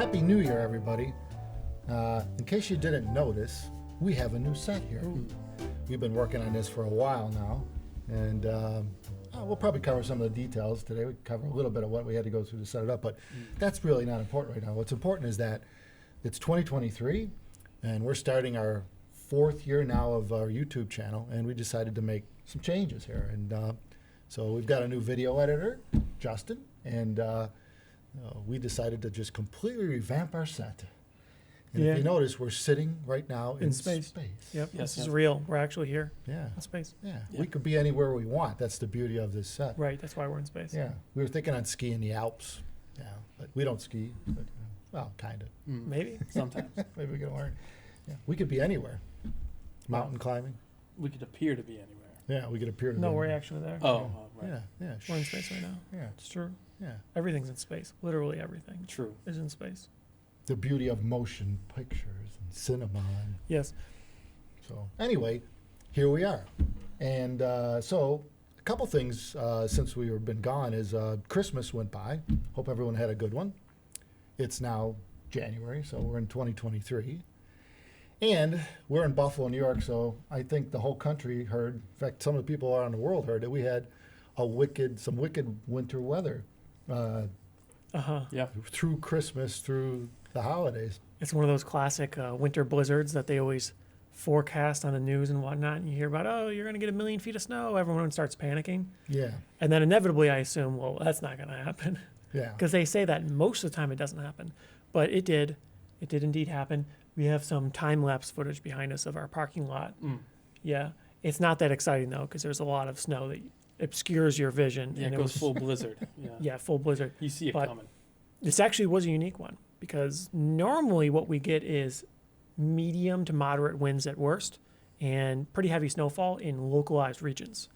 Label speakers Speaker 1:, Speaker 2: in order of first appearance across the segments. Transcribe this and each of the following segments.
Speaker 1: Happy New Year, everybody. In case you didn't notice, we have a new set here. We've been working on this for a while now, and we'll probably cover some of the details today. We cover a little bit of what we had to go through to set it up, but that's really not important right now. What's important is that it's 2023, and we're starting our 4th year now of our YouTube channel, and we decided to make some changes here. And so we've got a new video editor, Justin, and we decided to just completely revamp our set. And if you notice, we're sitting right now in space.
Speaker 2: Yep, this is real. We're actually here
Speaker 1: in
Speaker 2: space.
Speaker 1: Yeah, we could be anywhere we want. That's the beauty of this set.
Speaker 2: Right, that's why we're in space.
Speaker 1: Yeah, we were thinking on skiing the Alps. Yeah, but we don't ski. But, well, kind of.
Speaker 2: Maybe.
Speaker 3: Sometimes.
Speaker 1: Maybe we can learn. Yeah, we could be anywhere. Mountain climbing.
Speaker 3: We could appear to be anywhere.
Speaker 1: Yeah, we could appear to be
Speaker 2: No, we're
Speaker 1: anywhere.
Speaker 2: actually there.
Speaker 3: Oh, right.
Speaker 1: Yeah.
Speaker 2: We're in space right now.
Speaker 1: Yeah,
Speaker 2: It's true.
Speaker 1: yeah.
Speaker 2: Everything's in space. Literally everything
Speaker 3: True.
Speaker 2: is in space.
Speaker 1: The beauty of motion pictures and cinema. And
Speaker 2: Yes.
Speaker 1: so anyway, here we are. And so a couple things since we've been gone is Christmas went by. Hope everyone had a good one. It's now January, so we're in 2023. And we're in Buffalo, New York, so I think the whole country heard, in fact, some of the people around the world heard that we had some wicked winter weather
Speaker 3: Yeah.
Speaker 1: through Christmas, through the holidays.
Speaker 2: It's one of those classic winter blizzards that they always forecast on the news and whatnot. And you hear about, oh, you're going to get 1 million feet of snow. Everyone starts panicking.
Speaker 1: Yeah,
Speaker 2: And then inevitably, I assume, well, that's not going to happen.
Speaker 1: yeah.
Speaker 2: Because they say that most of the time it doesn't happen. But it did. It did indeed happen. We have some time-lapse footage behind us of our parking lot. Yeah. It's not that exciting, though, because there's a lot of snow that obscures your vision.
Speaker 3: Yeah,
Speaker 2: and
Speaker 3: it goes full blizzard. Yeah.
Speaker 2: Yeah, full blizzard.
Speaker 3: You see it
Speaker 2: But
Speaker 3: coming.
Speaker 2: This actually was a unique one because normally what we get is medium to moderate winds at worst and pretty heavy snowfall in localized regions.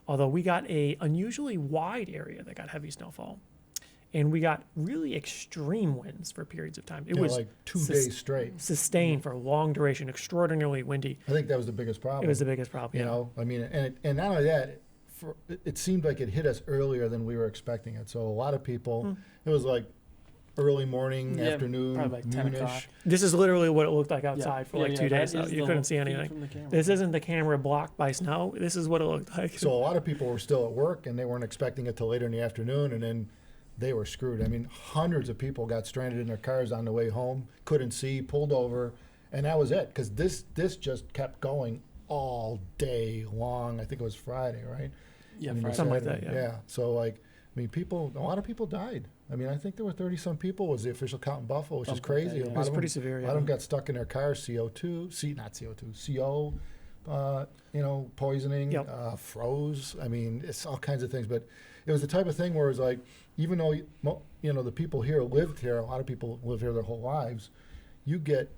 Speaker 2: Although we got a unusually wide area that got heavy snowfall. And we got really extreme winds for periods of time. It was
Speaker 1: like 2 days straight.
Speaker 2: sustained for a long duration, extraordinarily windy.
Speaker 1: I think that was the biggest problem.
Speaker 2: It was the biggest problem.
Speaker 1: You know, I mean, and not only that, it seemed like it hit us earlier than we were expecting it. So a lot of people, it was like early morning,
Speaker 3: Yeah,
Speaker 1: afternoon,
Speaker 3: probably like 10
Speaker 1: noonish.
Speaker 3: o'clock.
Speaker 2: This is literally what it looked like outside for like 2 days.
Speaker 3: That
Speaker 2: So
Speaker 3: is
Speaker 2: you
Speaker 3: the
Speaker 2: couldn't see
Speaker 3: feed
Speaker 2: anything.
Speaker 3: from the camera.
Speaker 2: This isn't the camera blocked by snow. This is what it looked like.
Speaker 1: So a lot of people were still at work and they weren't expecting it till later in the afternoon, and then they were screwed. I mean, hundreds of people got stranded in their cars on the way home, couldn't see, pulled over, and that was it. Because this just kept going all day long. I think it was Friday, right?
Speaker 3: Yeah,
Speaker 1: I mean,
Speaker 3: Friday.
Speaker 2: Something like
Speaker 1: Saturday.
Speaker 2: that, yeah.
Speaker 1: So like, I mean, a lot of people died. I mean, I think there were 30-some people was the official count in Buffalo, which is
Speaker 3: Something like
Speaker 1: crazy.
Speaker 3: that,
Speaker 1: A
Speaker 3: yeah.
Speaker 1: lot
Speaker 2: It was
Speaker 1: of
Speaker 2: pretty
Speaker 1: them-
Speaker 2: severe.
Speaker 1: A
Speaker 2: Yeah.
Speaker 1: lot of them got stuck in their cars, CO, poisoning,
Speaker 2: Yep.
Speaker 1: froze. I mean, it's all kinds of things. But it was the type of thing where it's like, even though, the people here lived here, a lot of people live here their whole lives, you get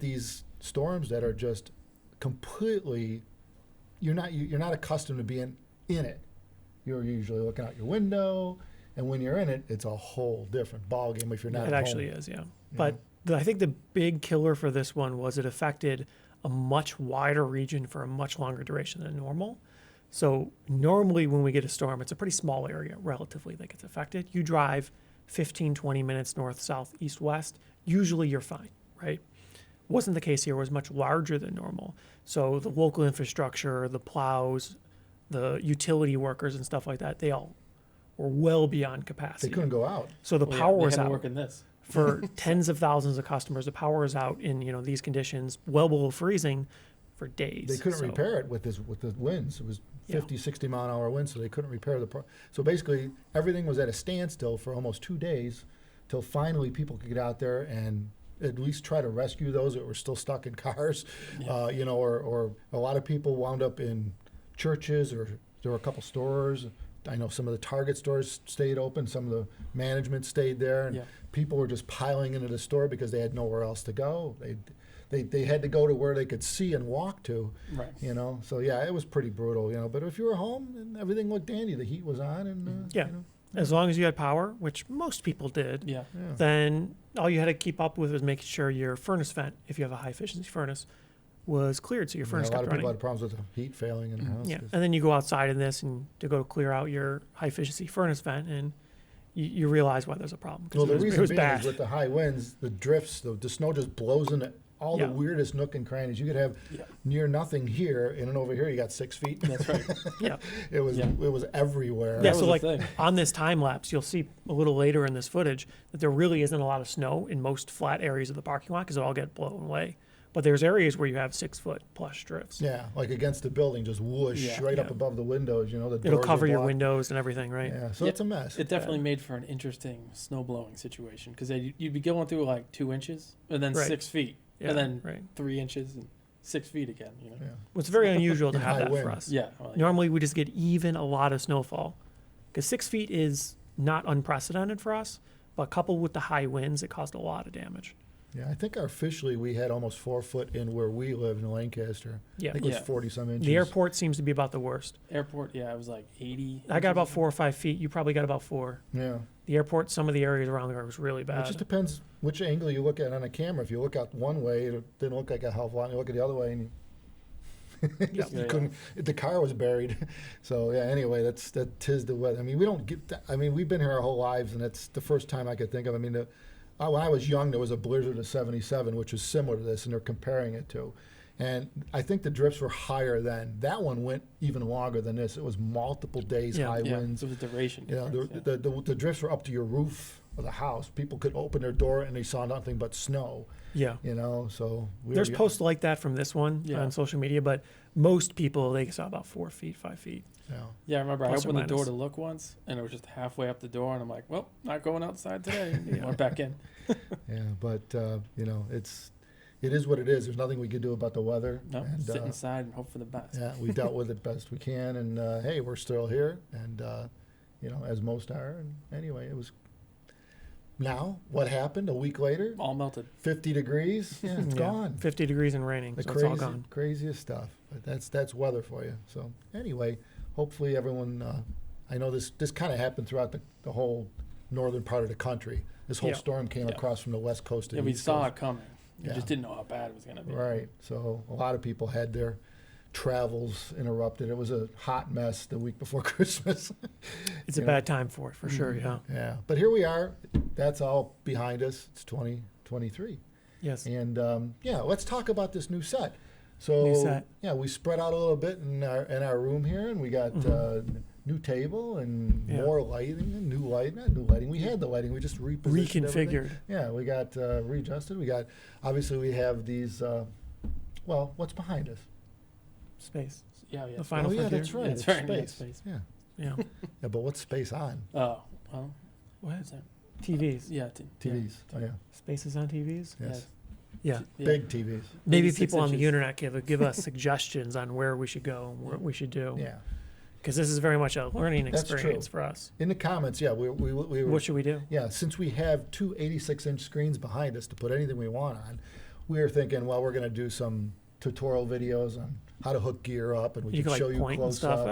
Speaker 1: these storms that are just completely, you're not accustomed to being in it. You're usually looking out your window, and when you're in it, it's a whole different ballgame if you're not
Speaker 2: It
Speaker 1: at
Speaker 2: actually
Speaker 1: home.
Speaker 2: is, yeah. But I think the big killer for this one was it affected a much wider region for a much longer duration than normal. So normally when we get a storm, it's a pretty small area relatively that gets affected. You drive 15, 20 minutes north, south, east, west. Usually you're fine, right? Wasn't the case here. It was much larger than normal. So the local infrastructure, the plows, the utility workers and stuff like that, they all were well beyond capacity.
Speaker 1: They couldn't go out.
Speaker 2: So the
Speaker 3: Well,
Speaker 2: power
Speaker 3: they
Speaker 2: was
Speaker 3: had to
Speaker 2: out
Speaker 3: work in this.
Speaker 2: for tens of thousands of customers. The power is out in these conditions, well below freezing, for days.
Speaker 1: They couldn't
Speaker 2: So-
Speaker 1: repair it with the winds. It was 50, 60 mile an hour winds, so they couldn't repair so basically everything was at a standstill for almost 2 days till finally people could get out there and at least try to rescue those that were still stuck in cars. Or a lot of people wound up in churches, or there were a couple stores. I know some of the Target stores stayed open, some of the management stayed there, and
Speaker 3: Yeah.
Speaker 1: people were just piling into the store because they had nowhere else to go. They had to go to where they could see and walk to,
Speaker 3: Right.
Speaker 1: So yeah, it was pretty brutal, but if you were home and everything looked dandy, the heat was on, and
Speaker 2: Yeah. As long as you had power, which most people did,
Speaker 3: Yeah.
Speaker 2: then all you had to keep up with was making sure your furnace vent, if you have a high efficiency furnace, was cleared, so your furnace
Speaker 1: a lot
Speaker 2: kept
Speaker 1: of people
Speaker 2: running.
Speaker 1: had problems with the heat failing in the house.
Speaker 2: Yeah,
Speaker 1: 'cause-
Speaker 2: and then you go outside in this and to go clear out your high efficiency furnace vent, and you realize why there's a problem. 'Cause
Speaker 1: Well, the
Speaker 2: it
Speaker 1: reason
Speaker 2: was
Speaker 1: being
Speaker 2: bad.
Speaker 1: is with the high winds, the drifts, the snow just blows into all
Speaker 2: Yeah.
Speaker 1: the weirdest nook and crannies. You could have
Speaker 3: Yeah.
Speaker 1: near nothing here, and then over here you got 6 feet.
Speaker 3: That's right.
Speaker 2: Yeah.
Speaker 1: It was
Speaker 3: Yeah.
Speaker 1: it was everywhere.
Speaker 2: Yeah,
Speaker 3: was
Speaker 2: so
Speaker 3: the
Speaker 2: like
Speaker 3: thing.
Speaker 2: on this time lapse, you'll see a little later in this footage that there really isn't a lot of snow in most flat areas of the parking lot because it all get blown away. But there's areas where you have 6 foot plus drifts.
Speaker 1: Yeah, like against the building, just whoosh
Speaker 3: Yeah.
Speaker 1: right up
Speaker 2: Yeah.
Speaker 1: above the windows. You know, the
Speaker 2: It'll
Speaker 1: doors are
Speaker 2: cover your
Speaker 1: blocked.
Speaker 2: windows and everything, right?
Speaker 1: Yeah, so
Speaker 3: Yeah,
Speaker 1: it's a mess.
Speaker 3: It definitely made for an interesting snow blowing situation because you'd be going through like 2 inches and then
Speaker 2: Right.
Speaker 3: 6 feet
Speaker 2: Yeah,
Speaker 3: and then
Speaker 2: right.
Speaker 3: 3 inches and 6 feet again. You know.
Speaker 1: Yeah.
Speaker 2: Well, it's very unusual to
Speaker 1: In
Speaker 2: have
Speaker 1: high
Speaker 2: that for
Speaker 1: wind.
Speaker 2: us.
Speaker 3: Yeah. Well,
Speaker 2: Normally, we just get even a lot of snowfall because 6 feet is not unprecedented for us, but coupled with the high winds, it caused a lot of damage.
Speaker 1: Yeah, I think officially we had almost 4 foot in where we live in Lancaster.
Speaker 2: Yeah.
Speaker 1: I think it was
Speaker 3: Yeah.
Speaker 1: 40 some inches.
Speaker 2: The airport seems to be about the worst.
Speaker 3: Airport. Yeah, it was like 80.
Speaker 2: I got
Speaker 3: inches
Speaker 2: about
Speaker 3: or
Speaker 2: 4 or 5 feet. You probably got about 4.
Speaker 1: Yeah.
Speaker 2: The airport, some of the areas around there was really
Speaker 1: It
Speaker 2: bad.
Speaker 1: just depends which angle you look at on a camera. If you look out one way, it didn't look like a hell of a lot. You look at the other way, and
Speaker 2: Yeah.
Speaker 1: you
Speaker 3: Yeah.
Speaker 1: couldn't. The car was buried. So yeah. Anyway, tis the weather. I mean, we don't get. I mean, we've been here our whole lives, and it's the first time I could think of. I mean, when I was young, there was a blizzard of '77, which was similar to this, and they're comparing it to. And I think the drifts were higher then. That one went even longer than this. It was multiple days,
Speaker 2: Yeah.
Speaker 1: high
Speaker 3: Yeah,
Speaker 1: winds.
Speaker 3: it was duration.
Speaker 1: You know,
Speaker 3: difference,
Speaker 1: the drifts were up to your roof of the house. People could open their door and they saw nothing but snow.
Speaker 2: Yeah.
Speaker 1: You know, so
Speaker 2: There's posts like that from this one
Speaker 3: Yeah.
Speaker 2: on social media, but most people, they saw about 4 feet, 5 feet.
Speaker 1: You know,
Speaker 3: Yeah, I remember I
Speaker 2: Plus or
Speaker 3: opened the door
Speaker 2: minus.
Speaker 3: to look once, and it was just halfway up the door, and I'm like, "Well, not going outside today."
Speaker 2: Yeah.
Speaker 3: Went back in.
Speaker 1: yeah, but you know, it is what it is. There's nothing we can do about the weather.
Speaker 3: No,
Speaker 1: and,
Speaker 3: sit inside and hope for the best.
Speaker 1: yeah, we dealt with it best we can, and hey, we're still here, and you know, as most are. And anyway, it was. Now, what happened? A week later,
Speaker 3: All melted.
Speaker 1: 50 degrees. Yeah, it's
Speaker 2: Yeah.
Speaker 1: gone.
Speaker 2: 50 degrees and raining,
Speaker 1: The
Speaker 2: so it's all gone.
Speaker 1: craziest stuff. But that's weather for you. So anyway, hopefully everyone. I know this kind of happened throughout the whole northern part of the country. This whole
Speaker 2: Yeah.
Speaker 1: storm came
Speaker 3: Yeah.
Speaker 1: across from the west coast to
Speaker 3: Yeah,
Speaker 1: the
Speaker 3: we
Speaker 1: east
Speaker 3: saw
Speaker 1: coast.
Speaker 3: it coming. We
Speaker 1: Yeah.
Speaker 3: just didn't know how bad it was going to be.
Speaker 1: Right. So a lot of people had their travels interrupted. It was a hot mess the week before Christmas.
Speaker 2: It's a
Speaker 1: You know.
Speaker 2: bad time for it, for sure, yeah.
Speaker 1: Yeah. But here we are. That's all behind us. It's 2023.
Speaker 2: Yes.
Speaker 1: And yeah, let's talk about this new set. So
Speaker 2: New set.
Speaker 1: yeah, we spread out a little bit in our room here, and we got new table and
Speaker 2: Yeah.
Speaker 1: more lighting and new lighting. Not new lighting. We had the lighting. We just repositioned everything.
Speaker 2: Reconfigured.
Speaker 1: Yeah, we got readjusted. We got obviously we have these. Well, what's behind us?
Speaker 2: Space.
Speaker 3: Yeah, yeah.
Speaker 2: The final
Speaker 1: oh yeah,
Speaker 2: frontier.
Speaker 1: that's right.
Speaker 3: Yeah,
Speaker 1: It's
Speaker 3: that's right, yeah,
Speaker 1: space.
Speaker 3: space.
Speaker 1: Yeah.
Speaker 2: Yeah.
Speaker 1: Yeah, but what's space on?
Speaker 3: Oh, well,
Speaker 2: What?
Speaker 3: what's that?
Speaker 2: TVs.
Speaker 3: Yeah,
Speaker 1: TVs. Oh yeah.
Speaker 2: Spaces on TVs?
Speaker 1: Yes.
Speaker 2: Yeah.
Speaker 3: Yeah.
Speaker 1: Big TVs.
Speaker 2: Maybe
Speaker 3: 86
Speaker 2: people on the
Speaker 3: inches.
Speaker 2: internet give us suggestions on where we should go and what we should do.
Speaker 1: Yeah.
Speaker 2: Because this is very much a learning
Speaker 1: That's
Speaker 2: experience
Speaker 1: true.
Speaker 2: for us.
Speaker 1: In the comments, yeah, we were.
Speaker 2: What should we do?
Speaker 1: Yeah, since we have two 86-inch screens behind us to put anything we want on, we were thinking, well, we're going to do some tutorial videos on how to hook gear up, and we
Speaker 2: You
Speaker 1: can
Speaker 2: can
Speaker 1: show
Speaker 2: like
Speaker 1: you
Speaker 2: point and
Speaker 1: close
Speaker 2: stuff.
Speaker 1: up.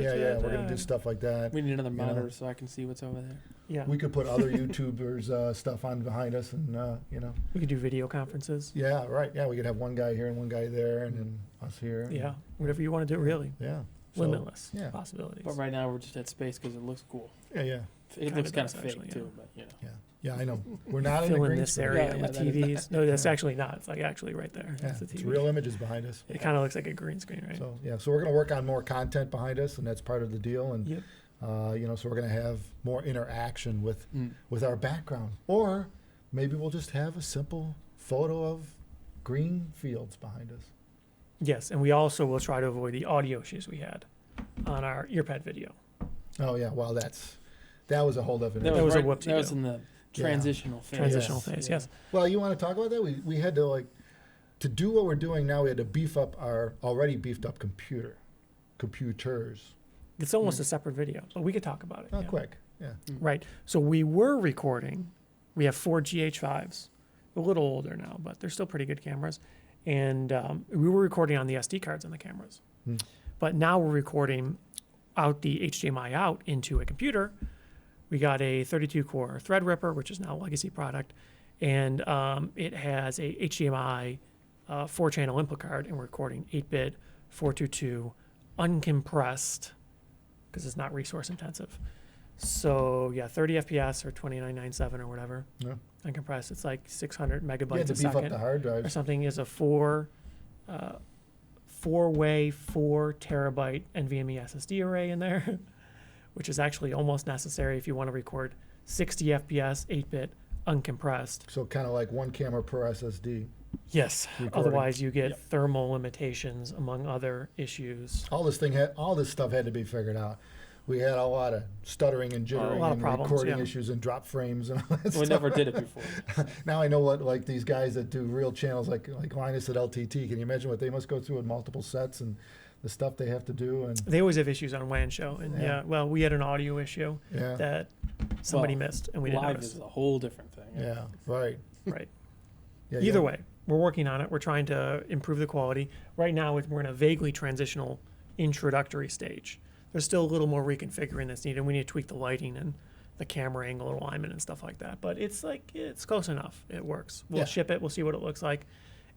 Speaker 1: Yeah, we're going to do
Speaker 2: stuff.
Speaker 1: stuff like that.
Speaker 3: We need another
Speaker 1: You know.
Speaker 3: monitor so I can see what's over there.
Speaker 2: Yeah.
Speaker 1: We could put other YouTubers' stuff on behind us, and you know,
Speaker 2: We could do video conferences.
Speaker 1: yeah, right, yeah, we could have one guy here and one guy there, and then us here. and-
Speaker 2: Yeah. Whatever you want to do, really.
Speaker 1: yeah, so,
Speaker 2: Limitless
Speaker 1: yeah.
Speaker 2: possibilities.
Speaker 3: But right now we're just at space because it looks cool.
Speaker 1: yeah, yeah,
Speaker 3: It
Speaker 2: Kinda
Speaker 3: looks kind of
Speaker 2: does,
Speaker 3: fake
Speaker 2: actually,
Speaker 3: too,
Speaker 2: yeah.
Speaker 3: but you know.
Speaker 1: yeah, yeah. I know. We're not in
Speaker 2: Fill
Speaker 1: the
Speaker 2: in
Speaker 1: green
Speaker 2: this
Speaker 1: screen.
Speaker 2: area
Speaker 3: Yeah,
Speaker 2: with
Speaker 3: that is
Speaker 2: TVs. No, that's
Speaker 1: Yeah.
Speaker 2: actually not. It's like actually right there.
Speaker 1: Yeah,
Speaker 2: That's the
Speaker 1: it's
Speaker 2: TV.
Speaker 1: real images behind us.
Speaker 2: It kind of looks like a green screen, right?
Speaker 1: So yeah, so we're going to work on more content behind us, and that's part of the deal. And
Speaker 2: Yep.
Speaker 1: you know, so we're going to have more interaction with
Speaker 3: Mm.
Speaker 1: our background, or maybe we'll just have a simple photo of green fields behind us.
Speaker 2: Yes, and we also will try to avoid the audio issues we had on our earpad video.
Speaker 1: Oh yeah, well that was a whole different.
Speaker 2: That was a
Speaker 3: right,
Speaker 2: whoopsie
Speaker 3: That was
Speaker 2: do.
Speaker 3: in the transitional phase.
Speaker 2: Transitional
Speaker 1: Yes.
Speaker 2: phase,
Speaker 3: Yeah.
Speaker 2: yes.
Speaker 1: Well, you want to talk about that? We had to to do what we're doing now. We had to beef up our already beefed up computers.
Speaker 2: It's almost a separate video, but we could talk about it.
Speaker 1: Not
Speaker 2: yeah.
Speaker 1: quick. Yeah.
Speaker 2: Right. So we were recording. We have 4 GH5s. A little older now, but they're still pretty good cameras. And we were recording on the SD cards on the cameras.
Speaker 1: Hmm.
Speaker 2: But now we're recording out the HDMI out into a computer. We got a 32-core Threadripper, which is now a legacy product. And it has a HDMI 4-channel input card, and we're recording 8-bit, 422, uncompressed, because it's not resource intensive. So yeah, 30 FPS or 2997 or whatever.
Speaker 1: Yeah.
Speaker 2: Uncompressed. It's like 600
Speaker 1: You had
Speaker 2: megabytes
Speaker 1: to
Speaker 2: a
Speaker 1: beef up
Speaker 2: second
Speaker 1: the hard
Speaker 2: or
Speaker 1: drives.
Speaker 2: something. Is a four-way 4 terabyte NVMe SSD array in there, which is actually almost necessary if you want to record 60 FPS 8-bit uncompressed.
Speaker 1: So kind of like one camera per SSD.
Speaker 2: Yes.
Speaker 1: Recording.
Speaker 2: Otherwise, you get
Speaker 3: Yep.
Speaker 2: thermal limitations among other issues.
Speaker 1: All this stuff had to be figured out. We had a lot of stuttering and jittering
Speaker 2: lot of
Speaker 1: and
Speaker 2: problems,
Speaker 1: recording
Speaker 2: yeah.
Speaker 1: issues and drop frames and all that
Speaker 3: We
Speaker 1: stuff.
Speaker 3: never did it before.
Speaker 1: Now I know what like these guys that do real channels like Linus at LTT. Can you imagine what they must go through with multiple sets and the stuff they have to do? And
Speaker 2: They always have issues on WAN show, and
Speaker 1: Yeah.
Speaker 2: yeah, well, we had an audio issue
Speaker 1: yeah,
Speaker 2: that somebody
Speaker 3: Well,
Speaker 2: missed, and we didn't
Speaker 3: Live
Speaker 2: notice.
Speaker 3: is a whole different thing.
Speaker 1: yeah, right.
Speaker 2: Right.
Speaker 1: Yeah,
Speaker 2: Either
Speaker 1: yeah.
Speaker 2: way, we're working on it. We're trying to improve the quality. Right now, we're in a vaguely transitional introductory stage. There's still a little more reconfiguring that's needed. We need to tweak the lighting and the camera angle alignment and stuff like that. But it's close enough. It works. We'll
Speaker 1: Yeah.
Speaker 2: ship it. We'll see what it looks like,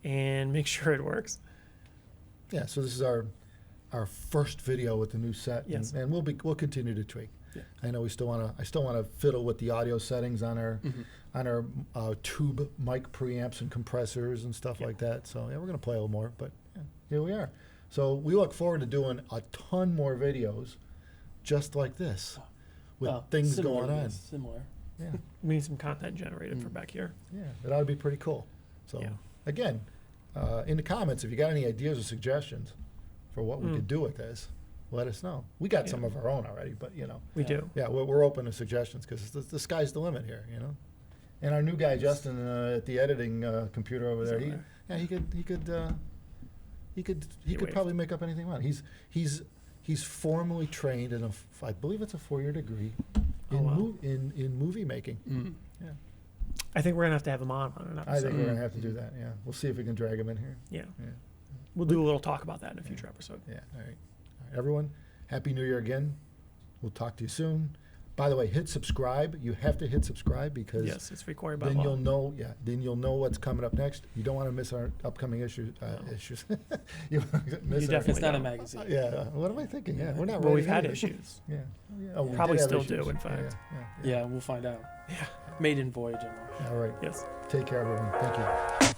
Speaker 2: and make sure it works.
Speaker 1: Yeah, so this is our first video with the new set,
Speaker 2: Yes.
Speaker 1: and we'll continue to tweak.
Speaker 3: Yeah.
Speaker 1: I know I still want to fiddle with the audio settings on our tube mic preamps and compressors and stuff
Speaker 2: Yeah.
Speaker 1: like that. So yeah, we're gonna play a little more, but yeah, here we are. So we look forward to doing a ton more videos just like this with
Speaker 3: Well,
Speaker 1: things
Speaker 3: similar
Speaker 1: going
Speaker 3: to
Speaker 1: on.
Speaker 3: this, Similar.
Speaker 1: Yeah,
Speaker 2: We need some content generated for back here.
Speaker 1: yeah, it ought to be pretty cool. So
Speaker 2: Yeah.
Speaker 1: again, in the comments, if you got any ideas or suggestions for what we
Speaker 2: Mm.
Speaker 1: could do with this, let us know. We got
Speaker 2: Yeah.
Speaker 1: some of our own already, but you know,
Speaker 2: We
Speaker 3: Yeah.
Speaker 2: do.
Speaker 1: yeah, we're open to suggestions because the sky's the limit here, you know. And our new guy Justin at the editing computer over
Speaker 2: He's
Speaker 1: there,
Speaker 2: over
Speaker 1: he
Speaker 2: there.
Speaker 1: yeah he could
Speaker 2: waved.
Speaker 1: probably make up anything he wants. He's formally trained in I believe it's a 4-year degree
Speaker 2: Oh,
Speaker 1: in
Speaker 2: wow.
Speaker 1: in movie making.
Speaker 3: Mm.
Speaker 2: I think we're gonna have to him on an episode.
Speaker 1: I think we're
Speaker 3: Mm.
Speaker 1: gonna have to do that. Yeah, we'll see if we can drag him in here.
Speaker 2: Yeah.
Speaker 1: Yeah.
Speaker 2: We'll do a little talk about that in a future episode.
Speaker 1: Yeah. All right, everyone. Happy New Year again. We'll talk to you soon. By the way, hit subscribe. You have to hit subscribe because
Speaker 2: Yes, it's required by
Speaker 1: then
Speaker 2: law.
Speaker 1: you'll know. Yeah, then you'll know what's coming up next. You don't want to miss our upcoming issues.
Speaker 2: No.
Speaker 1: Issues. You miss
Speaker 2: You
Speaker 1: our-
Speaker 2: definitely
Speaker 3: It's not a
Speaker 2: don't.
Speaker 3: magazine.
Speaker 1: Yeah. What am I thinking? Yeah, we're not.
Speaker 2: Well,
Speaker 1: ready
Speaker 2: we've had
Speaker 1: either.
Speaker 2: issues.
Speaker 1: Yeah. Oh, we
Speaker 2: Probably
Speaker 1: did have
Speaker 2: still
Speaker 1: issues.
Speaker 2: do, in
Speaker 1: Yeah,
Speaker 2: fact.
Speaker 1: Yeah.
Speaker 3: Yeah, we'll find out.
Speaker 2: Yeah.
Speaker 3: Maiden voyage.
Speaker 1: All right.
Speaker 2: Yes.
Speaker 1: Take care, everyone. Thank you.